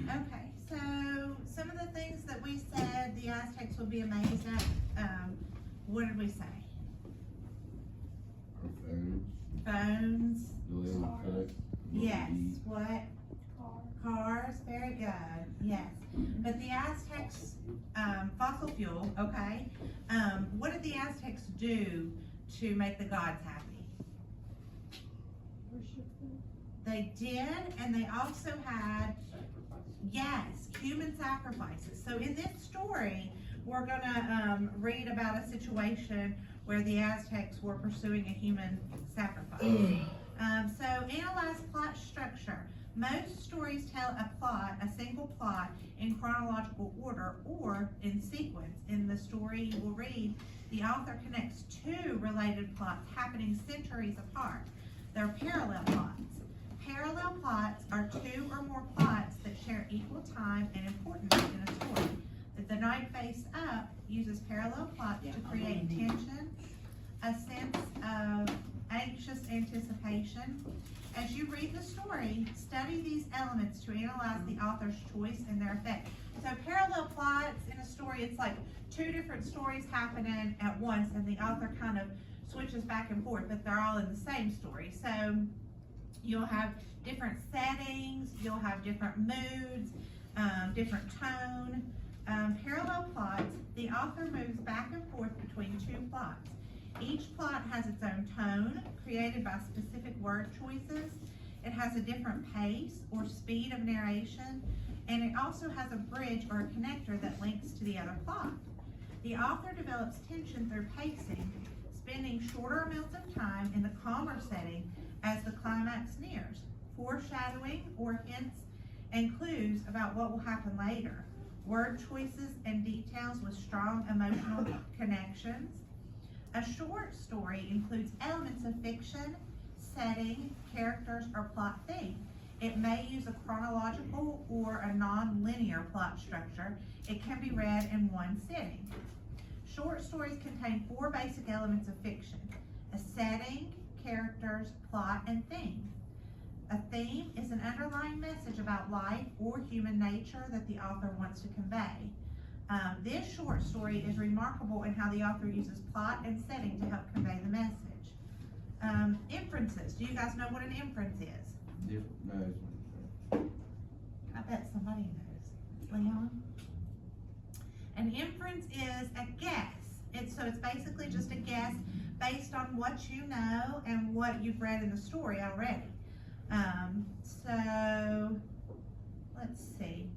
Okay, so some of the things that we said the Aztecs would be amazed at, what did we say? Phones. Yes, what? Cars, very good, yes. But the Aztecs, fossil fuel, okay. What did the Aztecs do to make the gods happy? They did, and they also had, yes, human sacrifices. So in this story, we're gonna read about a situation where the Aztecs were pursuing a human sacrifice. So analyze plot structure. Most stories tell a single plot in chronological order or in sequence. In the story you will read, the author connects two related plots happening centuries apart. They're parallel plots. Parallel plots are two or more plots that share equal time and importance in a story. The Night Face Up uses parallel plots to create tension, a sense of anxious anticipation. As you read the story, study these elements to analyze the author's choice and their effect. So parallel plots in a story, it's like two different stories happening at once, and the author kind of switches back and forth, but they're all in the same story. So you'll have different settings, you'll have different moods, different tone. Parallel plots, the author moves back and forth between two plots. Each plot has its own tone, created by specific word choices. It has a different pace or speed of narration, and it also has a bridge or a connector that links to the other plot. The author develops tension through pacing, spending shorter amounts of time in the calmer setting as the climax nears, foreshadowing or hints and clues about what will happen later, word choices and details with strong emotional connections. A short story includes elements of fiction, setting, characters, or plot theme. It may use a chronological or a non-linear plot structure. It can be read in one sitting. Short stories contain four basic elements of fiction: a setting, characters, plot, and theme. A theme is an underlying message about life or human nature that the author wants to convey. This short story is remarkable in how the author uses plot and setting to help convey the message. Inferences. Do you guys know what an inference is? I bet somebody knows. Leon? An inference is a guess. So it's basically just a guess based on what you know and what you've read in the story already. So let's see.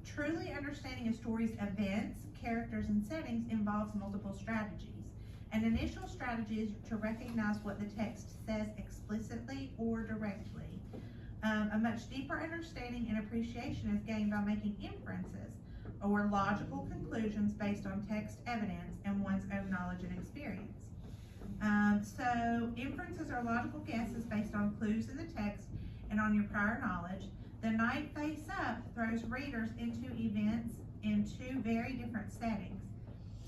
Truly understanding a story's events, characters, and settings involves multiple strategies. An initial strategy is to recognize what the text says explicitly or directly. A much deeper understanding and appreciation is gained by making inferences or logical conclusions based on text evidence and one's own knowledge and experience. So inferences are logical guesses based on clues in the text and on your prior knowledge. The Night Face Up throws readers into events in two very different settings.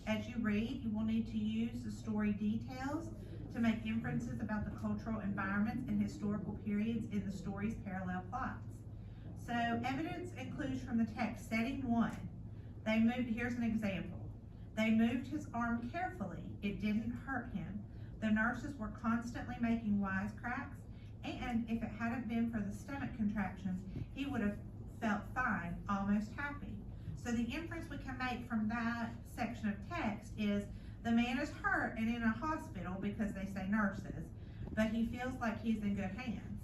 As you read, you will need to use the story details to make inferences about the cultural environments and historical periods in the story's parallel plots. So evidence and clues from the text. Setting 1. Here's an example. They moved his arm carefully. It didn't hurt him. The nurses were constantly making wisecracks, and if it hadn't been for the stomach contractions, he would have felt fine, almost happy. So the inference we can make from that section of text is the man is hurt and in a hospital because they say nurses, but he feels like he's in good hands.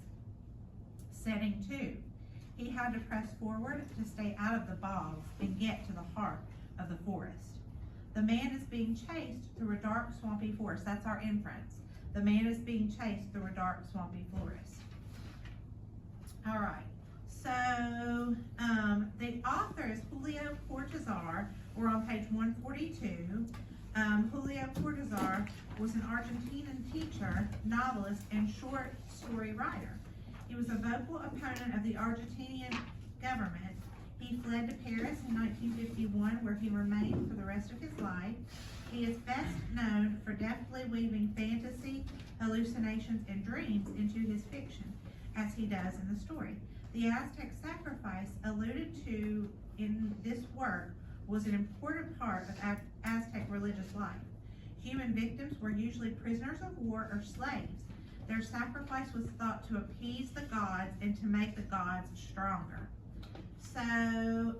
Setting 2. He had to press forward to stay out of the bogs and get to the heart of the forest. The man is being chased through a dark, swampy forest. That's our inference. The man is being chased through a dark, swampy forest. All right. So the author is Julio Cortázar. We're on page 142. Julio Cortázar was an Argentinian teacher, novelist, and short story writer. He was a vocal opponent of the Argentinian government. He fled to Paris in 1951, where he remained for the rest of his life. He is best known for deftly weaving fantasy, hallucinations, and dreams into his fiction. as he does in the story. The Aztec sacrifice alluded to in this work was an important part of Aztec religious life. Human victims were usually prisoners of war or slaves. Their sacrifice was thought to appease the gods and to make the gods stronger. So,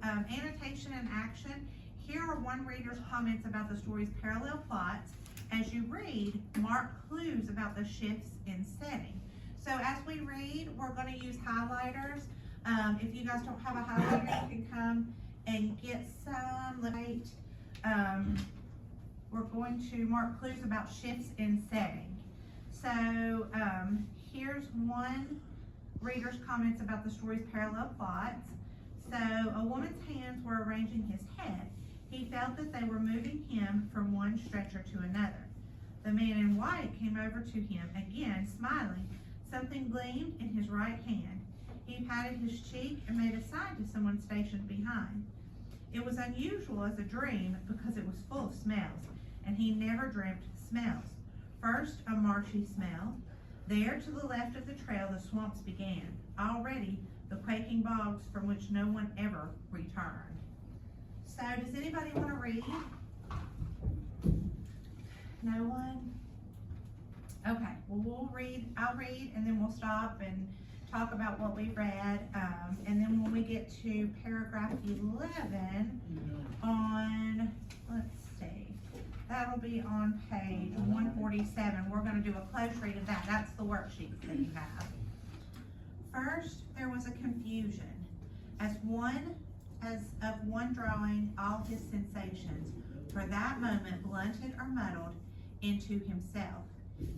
annotation and action. Here are one reader's comments about the story's parallel plots. As you read, mark clues about the shifts in setting. So as we read, we're going to use highlighters. If you guys don't have a highlighter, you can come and get some. We're going to mark clues about shifts in setting. So here's one reader's comments about the story's parallel plots. So a woman's hands were arranging his head. He felt that they were moving him from one stretcher to another. The man in white came over to him, again smiling. Something gleamed in his right hand. He patted his cheek and made a sign to someone stationed behind. It was unusual as a dream because it was full of smells, and he never dreamt smells. First, a marshy smell. There to the left of the trail, the swamps began. Already, the quaking bogs from which no one ever returned. So, does anybody want to read? No one? Okay, well, we'll read, I'll read, and then we'll stop and talk about what we read. And then when we get to paragraph 11 on, let's see, that'll be on page 147. We're going to do a close read of that. That's the worksheets that you have. First, there was a confusion. As of one drawing all his sensations, for that moment blunted or muddled into himself.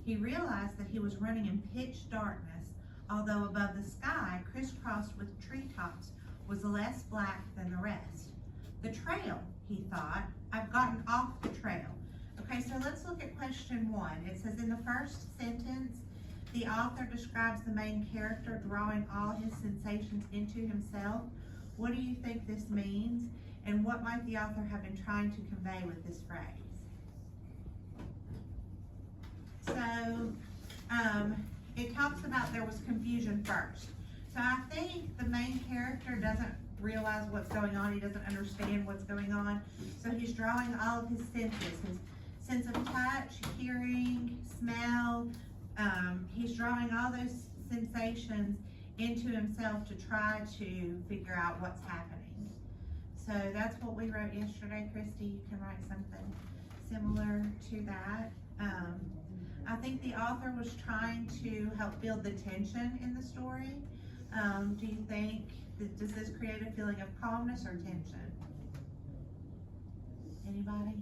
He realized that he was running in pitch darkness, although above the sky, crisscrossed with treetops, was less black than the rest. The trail, he thought. I've gotten off the trail. Okay, so let's look at question 1. It says in the first sentence, the author describes the main character drawing all his sensations into himself. What do you think this means? And what might the author have been trying to convey with this phrase? So, it talks about there was confusion first. So I think the main character doesn't realize what's going on. He doesn't understand what's going on. So he's drawing all of his senses, his sense of touch, hearing, smell. He's drawing all those sensations into himself to try to figure out what's happening. So that's what we wrote yesterday. Christy, you can write something similar to that. I think the author was trying to help build the tension in the story. Do you think, does this create a feeling of calmness or tension? Anybody?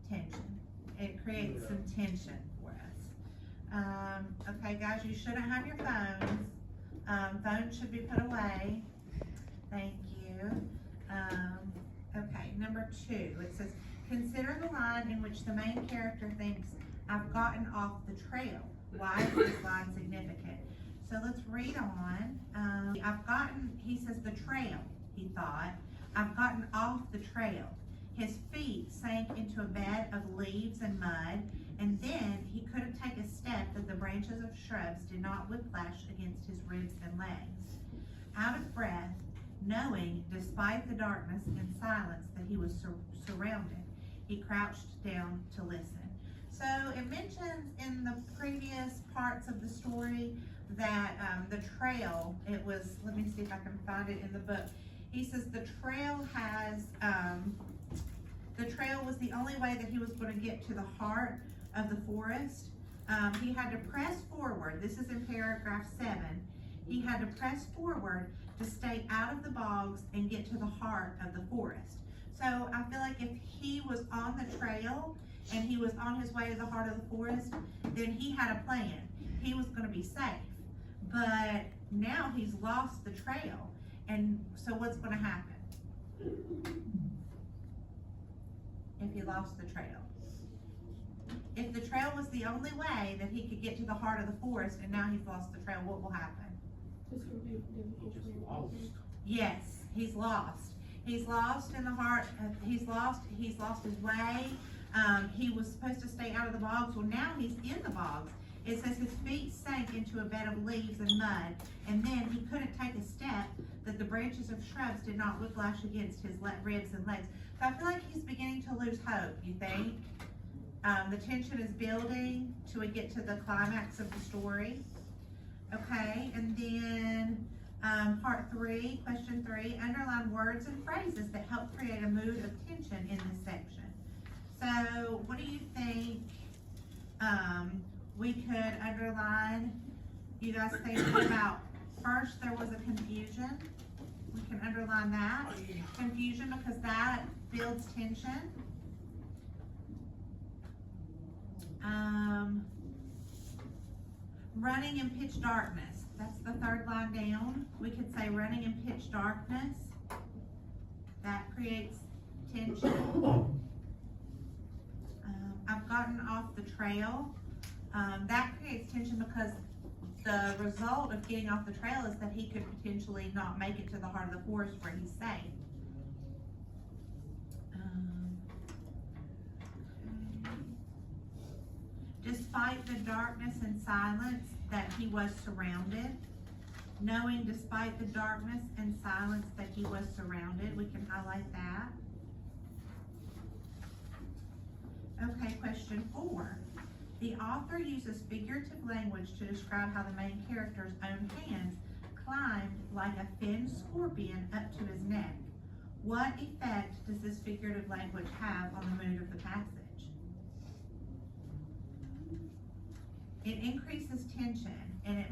Tension. It creates some tension for us. Okay, guys, you shouldn't have your phones. Phones should be put away. Thank you. Okay, number 2, it says, consider the line in which the main character thinks, I've gotten off the trail. Why is this line significant? So let's read on. He says the trail, he thought. I've gotten off the trail. His feet sank into a bed of leaves and mud, and then he couldn't take a step that the branches of shrubs did not whiplash against his ribs and legs. Out of breath, knowing, despite the darkness and silence, that he was surrounded, he crouched down to listen. So it mentions in the previous parts of the story that the trail, it was, let me see if I can find it in the book. He says the trail was the only way that he was going to get to the heart of the forest. He had to press forward. This is in paragraph 7. He had to press forward to stay out of the bogs and get to the heart of the forest. So I feel like if he was on the trail and he was on his way to the heart of the forest, then he had a plan. He was going to be safe. But now he's lost the trail. And so what's going to happen if he lost the trail? If the trail was the only way that he could get to the heart of the forest and now he's lost the trail, what will happen? Yes, he's lost. He's lost in the heart. He's lost his way. He was supposed to stay out of the bogs. Well, now he's in the bogs. It says his feet sank into a bed of leaves and mud, and then he couldn't take a step that the branches of shrubs did not whiplash against his ribs and legs. So I feel like he's beginning to lose hope, you think? The tension is building till we get to the climax of the story. Okay, and then part 3, question 3, underline words and phrases that help create a mood of tension in this section. So what do you think we could underline? You guys think about, first there was a confusion. We can underline that. Confusion, because that builds tension. Running in pitch darkness. That's the 3rd line down. We could say running in pitch darkness. That creates tension. I've gotten off the trail. That creates tension because the result of getting off the trail is that he could potentially not make it to the heart of the forest where he's safe. Despite the darkness and silence that he was surrounded. Knowing despite the darkness and silence that he was surrounded. We can highlight that. Okay, question 4. The author uses figurative language to describe how the main character's own hands climbed like a finned scorpion up to his neck. What effect does this figurative language have on the mood of the passage? It increases tension, and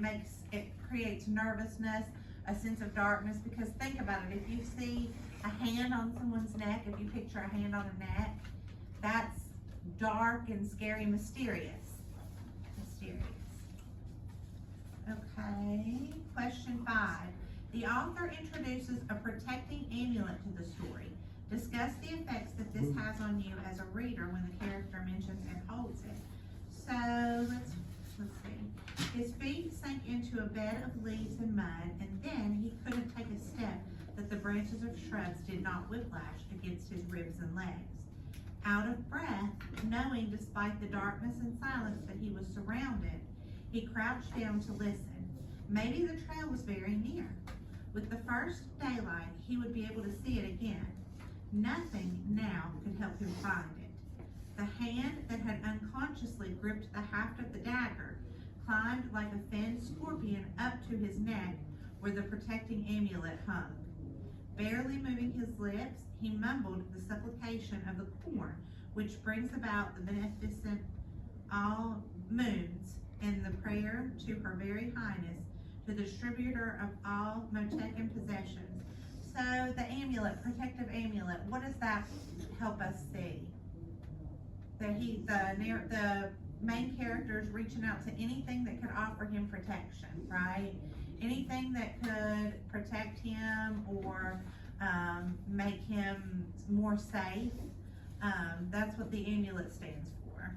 it creates nervousness, a sense of darkness, because think about it, if you see a hand on someone's neck, if you picture a hand on a neck, that's dark and scary, mysterious. Okay, question 5. The author introduces a protecting amulet to the story. Discuss the effects that this has on you as a reader when the character mentions and holds it. So let's see. His feet sank into a bed of leaves and mud, and then he couldn't take a step that the branches of shrubs did not whiplash against his ribs and legs. Out of breath, knowing despite the darkness and silence that he was surrounded, he crouched down to listen. Maybe the trail was very near. With the first daylight, he would be able to see it again. Nothing now could help him find it. The hand that had unconsciously gripped the haft of the dagger climbed like a finned scorpion up to his neck where the protecting amulet hung. Barely moving his lips, he mumbled the supplication of the corn, which brings about the beneficent all moons, and the prayer to her very highness, to the distributor of all Motecan possessions. So the amulet, protective amulet, what does that help us see? That the main character is reaching out to anything that could offer him protection, right? Anything that could protect him or make him more safe. That's what the amulet stands for.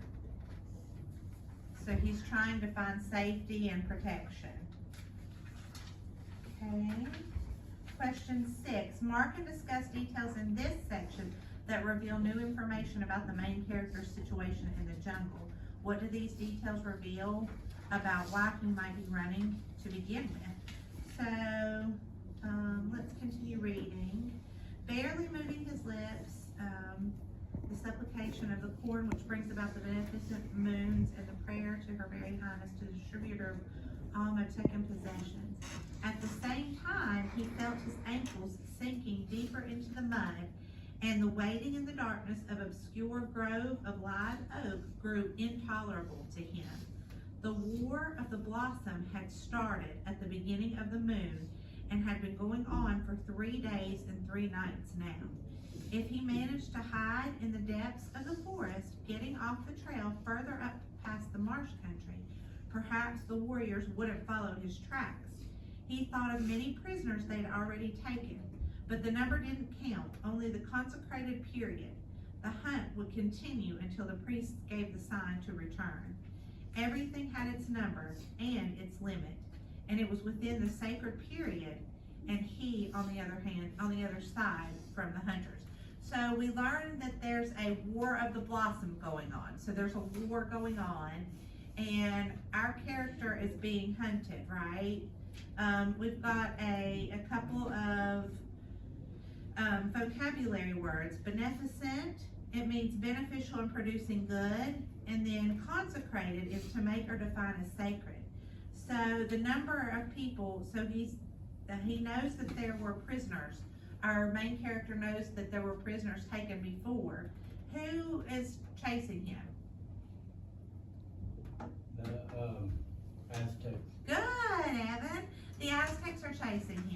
So he's trying to find safety and protection. Okay. Question 6. Mark and discuss details in this section that reveal new information about the main character's situation in the jungle. What do these details reveal about why he might be running to begin with? So let's continue reading. Barely moving his lips, the supplication of the corn which brings about the beneficent moons, and the prayer to her very highness, to the distributor of all Motecan possessions. At the same time, he felt his ankles sinking deeper into the mud, and the waiting in the darkness of obscure grove of live oak grew intolerable to him. The War of the Blossom had started at the beginning of the moon and had been going on for 3 days and 3 nights now. If he managed to hide in the depths of the forest, getting off the trail further up past the marsh country, perhaps the warriors wouldn't follow his tracks. He thought of many prisoners they'd already taken, but the number didn't count, only the consecrated period. The hunt would continue until the priests gave the sign to return. Everything had its number and its limit, and it was within the sacred period, and he, on the other hand, on the other side from the hunters. So we learned that there's a War of the Blossom going on. So there's a war going on, and our character is being hunted, right? We've got a couple of vocabulary words. Beneficent, it means beneficial and producing good, and then consecrated is to make or define as sacred. So the number of people, so he knows that there were prisoners. Our main character knows that there were prisoners taken before. Who is chasing him? The Aztecs. Good, Evan. The Aztecs are chasing